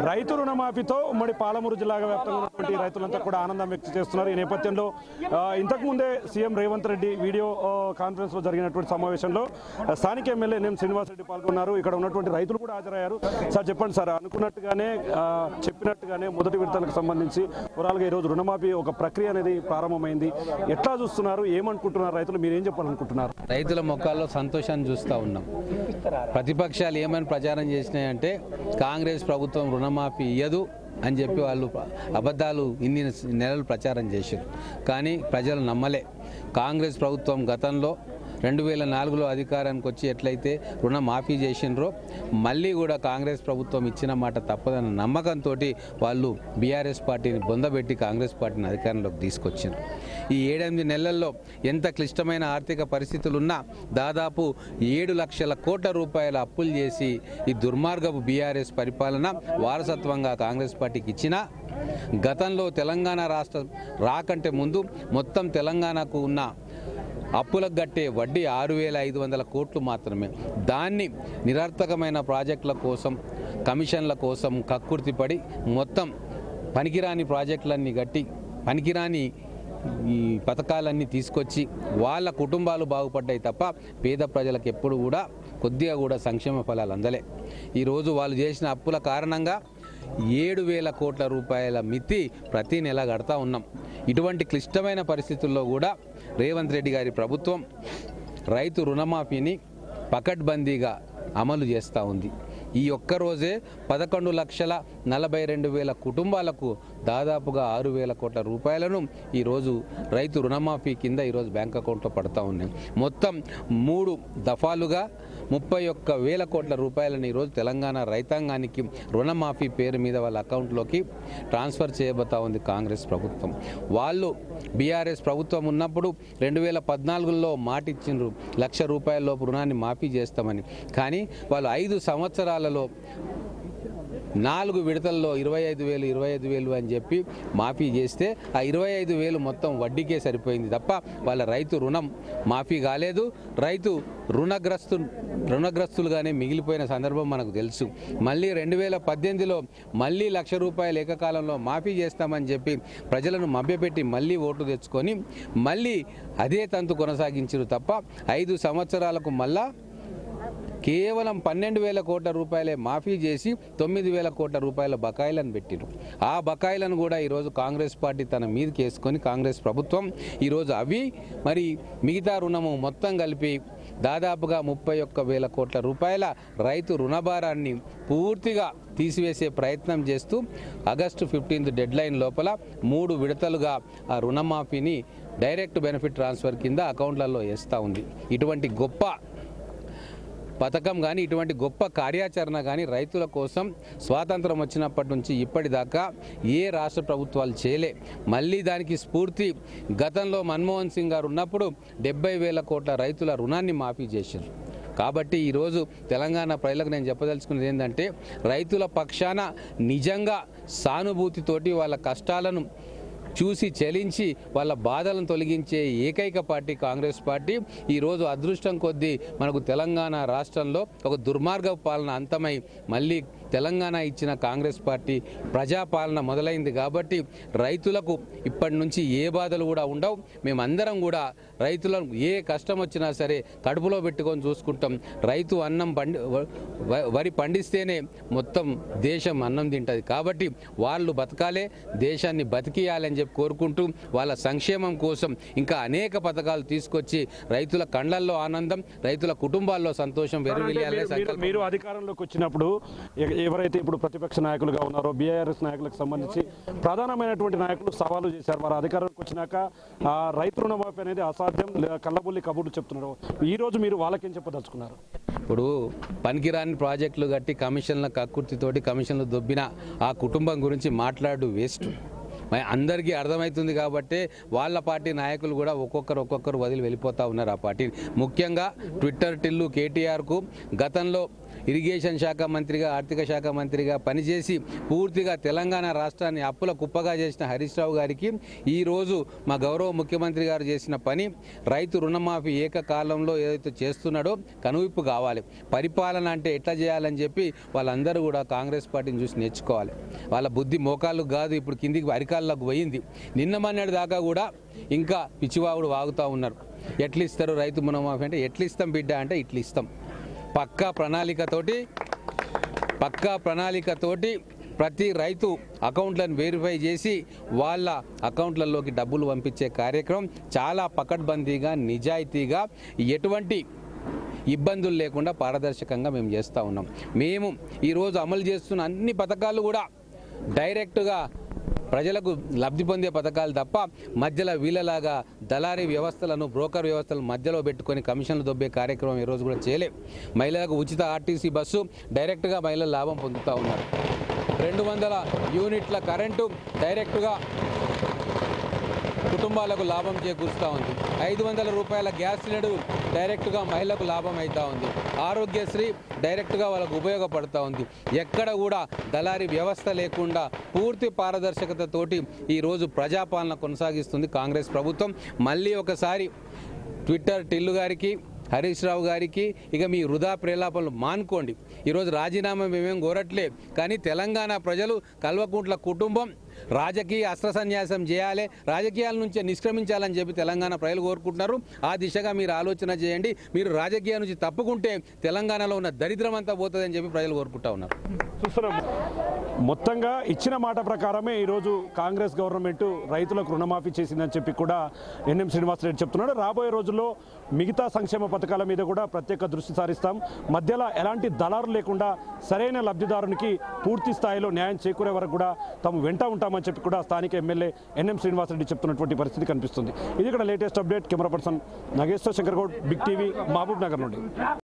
రైతు రుణమాఫీతో ఉమ్మడి పాలమూరు జిల్లా వ్యాప్తంగా ఉన్నటువంటి రైతులంతా కూడా ఆనందం వ్యక్తం చేస్తున్నారు. ఈ నేపథ్యంలో ఇంతకుముందే CM Revanth Reddy video conference లో జరిగినటువంటి సమావేశంలో స్థానిక ఎమ్మెల్యే ఎన్ఎం శ్రీనివాసరెడ్డి పాల్గొన్నారు. ఇక్కడ ఉన్నటువంటి రైతులు కూడా హాజరయ్యారు. సార్ చెప్పండి సార్, అనుకున్నట్టుగానే చెప్పినట్టుగానే మొదటి విడతలకు సంబంధించి ఓవరాల్గా ఈరోజు రుణమాఫీ ఒక ప్రక్రియ అనేది ప్రారంభమైంది. ఎట్లా చూస్తున్నారు, ఏమనుకుంటున్నారు రైతులు, మీరు ఏం చెప్పాలనుకుంటున్నారు? రైతుల ముఖాల్లో సంతోషాన్ని చూస్తూ ఉన్నాం. ప్రతిపక్షాలు ఏమని ప్రచారం చేసినాయంటే కాంగ్రెస్ ప్రభుత్వం రుణమాఫీ ఇయ్యదు అని చెప్పి వాళ్ళు అబద్ధాలు ఇన్ని నెలలు ప్రచారం చేశారు. కానీ ప్రజలు నమ్మలే. కాంగ్రెస్ ప్రభుత్వం గతంలో 2004లో అధికారానికి వచ్చి ఎట్లయితే రుణమాఫీ చేసినరో మళ్ళీ కూడా కాంగ్రెస్ ప్రభుత్వం ఇచ్చిన మాట తప్పదన్న నమ్మకంతో వాళ్ళు బీఆర్ఎస్ పార్టీని బొందబెట్టి కాంగ్రెస్ పార్టీని అధికారంలోకి తీసుకొచ్చారు. ఈ 7-8 నెలల్లో ఎంత క్లిష్టమైన ఆర్థిక పరిస్థితులున్నా దాదాపు 7 లక్షల కోట్ల రూపాయల అప్పులు చేసి ఈ దుర్మార్గపు బీఆర్ఎస్ పరిపాలన వారసత్వంగా కాంగ్రెస్ పార్టీకి ఇచ్చినా గతంలో తెలంగాణ రాష్ట్రం రాకంటే ముందు మొత్తం తెలంగాణకు ఉన్న అప్పులకు గట్టే వడ్డీ 6,500 కోట్లు మాత్రమే. దాన్ని నిరర్థకమైన ప్రాజెక్టుల కోసం, కమిషన్ల కోసం కక్కుర్తిపడి మొత్తం పనికిరాని ప్రాజెక్టులన్నీ గట్టి పనికిరాని ఈ పథకాలన్నీ తీసుకొచ్చి వాళ్ళ కుటుంబాలు బాగుపడ్డాయి తప్ప పేద ప్రజలకు ఎప్పుడు కూడా కొద్దిగా కూడా సంక్షేమ ఫలాలు అందలే. ఈరోజు వాళ్ళు చేసిన అప్పుల కారణంగా 7,000 కోట్ల రూపాయల మితి ప్రతి నెల కడతా ఉన్నాం. ఇటువంటి క్లిష్టమైన పరిస్థితుల్లో కూడా రేవంత్ రెడ్డి గారి ప్రభుత్వం రైతు రుణమాఫీని పకడ్బందీగా అమలు చేస్తూ ఉంది. ఈ ఒక్కరోజే 11,42,000 కుటుంబాలకు దాదాపుగా 6,000 కోట్ల రూపాయలను ఈరోజు రైతు రుణమాఫీ కింద ఈరోజు బ్యాంక్ అకౌంట్లో పడతా ఉన్నాయి. మొత్తం 3 దఫాలుగా 31,000 కోట్ల రూపాయలను ఈరోజు తెలంగాణ రైతాంగానికి రుణమాఫీ పేరు మీద వాళ్ళ అకౌంట్లోకి ట్రాన్స్ఫర్ చేయబోతా ఉంది కాంగ్రెస్ ప్రభుత్వం. వాళ్ళు బీఆర్ఎస్ ప్రభుత్వం ఉన్నప్పుడు 2014లో మాట ఇచ్చిండ్రు 1,00,000 రూపాయల లోపు రుణాన్ని మాఫీ చేస్తామని. కానీ వాళ్ళు 5 సంవత్సరాలలో 4 విడతల్లో 25,000 అని చెప్పి మాఫీ చేస్తే ఆ 25,000 మొత్తం వడ్డీకే సరిపోయింది తప్ప వాళ్ళ రైతు రుణం మాఫీ కాలేదు. రైతు రుణగ్రస్తులుగానే మిగిలిపోయిన సందర్భం మనకు తెలుసు. మళ్ళీ 2018లో మళ్ళీ 1,00,000 రూపాయలు ఏకకాలంలో మాఫీ చేస్తామని చెప్పి ప్రజలను మభ్యపెట్టి మళ్ళీ ఓటు తెచ్చుకొని మళ్ళీ అదే తంతు కొనసాగించారు తప్ప 5 సంవత్సరాలకు మళ్ళా కేవలం 12,000 కోట్ల రూపాయలే మాఫీ చేసి 9,000 కోట్ల రూపాయల బకాయిలను పెట్టిరు. ఆ బకాయిలను కూడా ఈరోజు కాంగ్రెస్ పార్టీ తన మీదకి వేసుకొని కాంగ్రెస్ ప్రభుత్వం ఈరోజు అవి మరి మిగతా రుణము మొత్తం కలిపి దాదాపుగా 31,000 కోట్ల రూపాయల రైతు రుణభారాన్ని పూర్తిగా తీసివేసే ప్రయత్నం చేస్తూ ఆగస్టు 15 డెడ్లైన్ లోపల 3 విడతలుగా ఆ రుణమాఫీని డైరెక్ట్ బెనిఫిట్ ట్రాన్స్ఫర్ కింద అకౌంట్లలో వేస్తూ ఉంది. ఇటువంటి గొప్ప పథకం కానీ ఇటువంటి గొప్ప కార్యాచరణ కానీ రైతుల కోసం స్వాతంత్రం వచ్చినప్పటి నుంచి ఇప్పటిదాకా ఏ రాష్ట్ర ప్రభుత్వాలు చేయలే. మళ్ళీ దానికి స్ఫూర్తి గతంలో మన్మోహన్ సింగ్ గారు ఉన్నప్పుడు 70,000 కోట్ల రైతుల రుణాన్ని మాఫీ చేశారు. కాబట్టి ఈరోజు తెలంగాణ ప్రజలకు నేను చెప్పదలుచుకున్నది ఏంటంటే రైతుల పక్షాన నిజంగా సానుభూతితోటి వాళ్ళ కష్టాలను చూసి చలించి వాళ్ళ బాధలను తొలగించే ఏకైక పార్టీ కాంగ్రెస్ పార్టీ. ఈరోజు అదృష్టం కొద్దీ మనకు తెలంగాణ రాష్ట్రంలో ఒక దుర్మార్గ పాలన అంతమై మళ్ళీ తెలంగాణ ఇచ్చిన కాంగ్రెస్ పార్టీ ప్రజాపాలన మొదలైంది. కాబట్టి రైతులకు ఇప్పటి నుంచి ఏ బాధలు కూడా ఉండవు. మేమందరం కూడా రైతులను ఏ కష్టం వచ్చినా సరే కడుపులో పెట్టుకొని చూసుకుంటాం. రైతు అన్నం వరి పండిస్తేనే మొత్తం దేశం అన్నం తింటుంది. కాబట్టి వాళ్ళు బతకాలే, దేశాన్ని బతికియాలని చెప్పి కోరుకుంటూ వాళ్ళ సంక్షేమం కోసం ఇంకా అనేక పథకాలు తీసుకొచ్చి రైతుల కళ్ళల్లో ఆనందం, రైతుల కుటుంబాల్లో సంతోషం వెరువిల్లాలనే సంకల్పం. మీరు అధికారంలోకి వచ్చినప్పుడు ఎవరైతే ఇప్పుడు ప్రతిపక్ష నాయకులుగా ఉన్నారో బీఆర్ఎస్ నాయకులకు సంబంధించి ప్రధానమైనటువంటి నాయకులు సవాలు చేశారు. వారు అధికారంలోకి వచ్చినాక రైతు రుణమాఫీ అనేది అసాధ్యం, కళ్ళబుల్లి కబుర్లు చెప్తున్నారు. ఈ రోజు మీరు వాళ్ళకేం చెప్పదలుచుకున్నారు? ఇప్పుడు పనికిరాని ప్రాజెక్టులు కట్టి కమిషన్ల కక్కుర్తితోటి కమిషన్లు దొబ్బిన ఆ కుటుంబం గురించి మాట్లాడు వేస్ట్. అందరికీ అర్థమవుతుంది కాబట్టి వాళ్ళ పార్టీ నాయకులు కూడా ఒక్కొక్కరు వదిలి వెళ్ళిపోతూ ఉన్నారు ఆ పార్టీని. ముఖ్యంగా ట్విట్టర్ టిల్లు కేటీఆర్కు గతంలో ఇరిగేషన్ శాఖ మంత్రిగా, ఆర్థిక శాఖ మంత్రిగా పనిచేసి పూర్తిగా తెలంగాణ రాష్ట్రాన్ని అప్పుల కుప్పగా చేసిన హరీష్ రావు గారికి ఈరోజు మా గౌరవ ముఖ్యమంత్రి గారు చేసిన పని రైతు రుణమాఫీ ఏకకాలంలో ఏదైతే చేస్తున్నాడో కనువిప్పు కావాలి. పరిపాలన అంటే ఎట్లా చేయాలని చెప్పి వాళ్ళందరూ కూడా కాంగ్రెస్ పార్టీని చూసి నేర్చుకోవాలి. వాళ్ళ బుద్ధి మోకాళ్ళు కాదు, ఇప్పుడు కిందికి అరికాళ్ళకు పోయింది. నిన్న మొన్నటి దాకా కూడా ఇంకా పిచ్చివాగుడు వాగుతూ ఉన్నారు. ఎట్లా ఇస్తారు రైతు రుణమాఫీ అంటే, ఎట్లా ఇస్తాం బిడ్డ అంటే ఇట్లా ఇస్తాం. పక్కా ప్రణాళికతోటి ప్రతి రైతు అకౌంట్లను వెరిఫై చేసి వాళ్ళ అకౌంట్లలోకి డబ్బులు పంపించే కార్యక్రమం చాలా పకడ్బందీగా, నిజాయితీగా, ఎటువంటి ఇబ్బందులు లేకుండా పారదర్శకంగా మేము చేస్తూ ఉన్నాం. మేము ఈరోజు అమలు చేస్తున్న అన్ని పథకాలు కూడా డైరెక్ట్గా ప్రజలకు లబ్ధి పొందే పథకాలు తప్ప మధ్యలో వీళ్ళలాగా దళారీ వ్యవస్థలను, బ్రోకర్ వ్యవస్థలను మధ్యలో పెట్టుకొని కమిషన్లు దొబ్బే కార్యక్రమం ఈరోజు కూడా చేయలే. మహిళలకు ఉచిత ఆర్టీసీ బస్సు డైరెక్ట్గా మహిళలు లాభం పొందుతూ ఉన్నారు. 200 యూనిట్ల కరెంటు డైరెక్ట్గా కుటుంబాలకు లాభం చేకూరుస్తూ ఉంది. 500 రూపాయల గ్యాస్ సిలిండర్ డైరెక్ట్గా మహిళలకు లాభం అవుతూ ఉంది. ఆరోగ్యశ్రీ డైరెక్ట్గా వాళ్ళకు ఉపయోగపడుతూ ఉంది. ఎక్కడ కూడా దళారీ వ్యవస్థ లేకుండా పూర్తి పారదర్శకతతోటి ఈరోజు ప్రజాపాలన కొనసాగిస్తుంది కాంగ్రెస్ ప్రభుత్వం. మళ్ళీ ఒకసారి ట్విట్టర్ టిల్లు గారికి, హరీష్ రావు గారికి ఇక మీ వృధా ప్రేలాపనలు మానుకోండి. ఈరోజు రాజీనామా మేమేం కోరట్లే, కానీ తెలంగాణ ప్రజలు, కల్వకుంట్ల కుటుంబం రాజకీయ అస్త్రసన్యాసం చేయాలి, రాజకీయాల నుంచే నిష్క్రమించాలని చెప్పి తెలంగాణ ప్రజలు కోరుకుంటున్నారు. ఆ దిశగా మీరు ఆలోచన చేయండి. మీరు రాజకీయాల నుంచి తప్పుకుంటే తెలంగాణలో ఉన్న దరిద్రం అంతా పోతుందని చెప్పి ప్రజలు కోరుకుంటా ఉన్నారు. చూస్తున్నాం, మొత్తంగా ఇచ్చిన మాట ప్రకారమే ఈరోజు కాంగ్రెస్ గవర్నమెంట్ రైతులకు రుణమాఫీ చేసిందని చెప్పి కూడా ఎన్ఎం శ్రీనివాసరెడ్డి చెప్తున్నాడు. రాబోయే రోజుల్లో మిగతా సంక్షేమ పథకాల మీద కూడా ప్రత్యేక దృష్టి సారిస్తాం. మధ్యలో ఎలాంటి దళారు లేకుండా సరైన లబ్ధిదారునికి పూర్తి స్థాయిలో న్యాయం చేకూరే వరకు కూడా తాము వెంట ఉంటామని చెప్పి కూడా స్థానిక ఎమ్మెల్యే ఎన్ఎం శ్రీనివాసరెడ్డి చెప్తున్నటువంటి పరిస్థితి కనిపిస్తుంది. ఇది ఇక్కడ latest update. Camera person Nageswara Shankar Goud, big TV, Mahabubnagar నుండి.